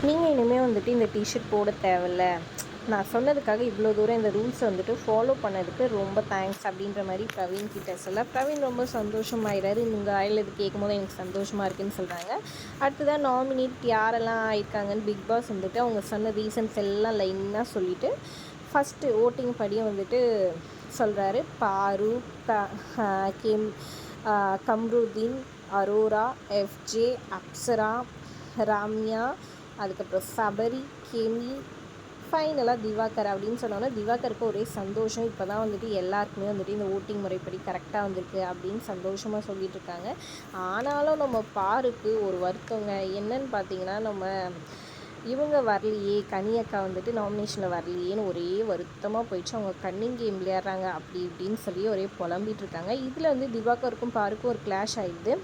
நீங்கள் இனிமேல் வந்துட்டு இந்த டிஷர்ட் போட தேவையில்ல, நான் சொன்னதுக்காக இவ்வளோ தூரம் இந்த ரூல்ஸை வந்துட்டு ஃபாலோ பண்ணதுக்கு ரொம்ப தேங்க்ஸ் அப்படின்ற மாதிரி பிரவீன் கிட்ட சொல்ல, பிரவீன் ரொம்ப சந்தோஷமாயிடாரு. நீங்கள் ஆயில் இது கேட்கும்போது எனக்கு சந்தோஷமாக இருக்குதுன்னு சொல்கிறாங்க. அடுத்ததான் நாமினேட் யாரெல்லாம் ஆயிருக்காங்கன்னு பிக் பாஸ் வந்துட்டு அவங்க சொன்ன ரீசன்ஸ் எல்லாம் லைனாக சொல்லிவிட்டு ஃபஸ்ட்டு ஓட்டிங் படியும் வந்துட்டு சொல்கிறாரு. பாரு, கம்ருதீன், அரோரா, எஃப்ஜே, அப்சரா, ராம்யா, அதுக்கப்புறம் சபரி, கெமி, ஃபைனலாக திவாகர் அப்படின்னு சொன்னோன்னா திவாகருக்கு ஒரே சந்தோஷம். இப்போ தான் வந்துட்டு எல்லாருக்குமே வந்துட்டு இந்த ஓட்டிங் முறைப்படி கரெக்டாக வந்திருக்கு அப்படின்னு சந்தோஷமாக சொல்லிகிட்டு இருக்காங்க. ஆனாலும் நம்ம பாருக்கு ஒரு வருத்தங்க. என்னன்னு பார்த்தீங்கன்னா, நம்ம இவங்க வரலையே, கனியக்கா வந்துட்டு நாமினேஷனில் வரலையேன்னு ஒரே வருத்தமாக போயிடுச்சு. அவங்க கன்னிங் கேம் விளையாடுறாங்க அப்படி இப்படின்னு சொல்லி ஒரே புலம்பிகிட்டு இருக்காங்க. இதில் வந்து திவாகருக்கும் பாருக்கும் ஒரு கிளாஷ் ஆகிடுது.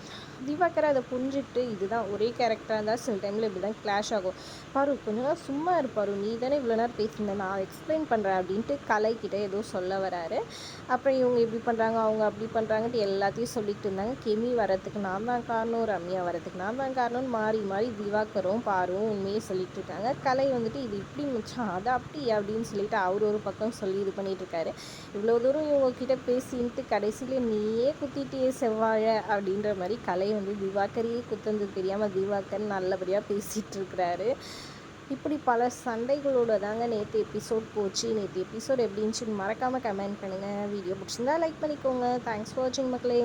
திவாகர் அதை புரிஞ்சுக்கிட்டு இதுதான் ஒரே கேரக்டராக இருந்தால் சில டைமில் இப்படி தான் கிளாஷ் ஆகும். பாரு கொஞ்ச நேரம் சும்மா இருப்பாரு, நீ தானே இவ்வளோ நேரம் பேசியிருந்தேன், நான் எக்ஸ்பிளைன் பண்ணுறேன் அப்படின்ட்டு கலைக்கிட்ட ஏதோ சொல்ல வராரு. அப்புறம் இவங்க இப்படி பண்ணுறாங்க, அவங்க அப்படி பண்ணுறாங்கன்ட்டு எல்லாத்தையும் சொல்லிட்டு இருந்தாங்க. கெமி வரத்துக்கு நான் தான் காரணம், ரம்யா வரத்துக்கு நான் தான் காரணம்னு மாறி மாறி திவாகரும் பாரும் உண்மையே சொல்லிட்டு இருக்காங்க. கலை வந்துட்டு இது இப்படி முச்சான் அது அப்படி அப்படின்னு சொல்லிட்டு அவர் ஒரு பக்கம் சொல்லி இது பண்ணிட்டு இருக்காரு. இவ்வளோ தூரம் இவங்கக்கிட்ட பேசின்ட்டு கடைசியில் நீயே குத்திட்டியே செவ்வாழை அப்படின்ற மாதிரி கலை வந்து திவாகரையே குத்தந்து தெரியாமல் திவாகர் நல்லபடியாக பேசிகிட்டு இருக்கிறாரு. இப்படி பல சண்டைகளோட தாங்க நேற்று எபிசோட் போச்சு. நேற்று எபிசோட் எப்படி இருந்துச்சுன்னு மறக்காமல் கமெண்ட் பண்ணுங்கள். வீடியோ பிடிச்சிருந்தா லைக் பண்ணிக்கோங்க. தேங்க்ஸ் ஃபார் வாட்சிங் மக்களே.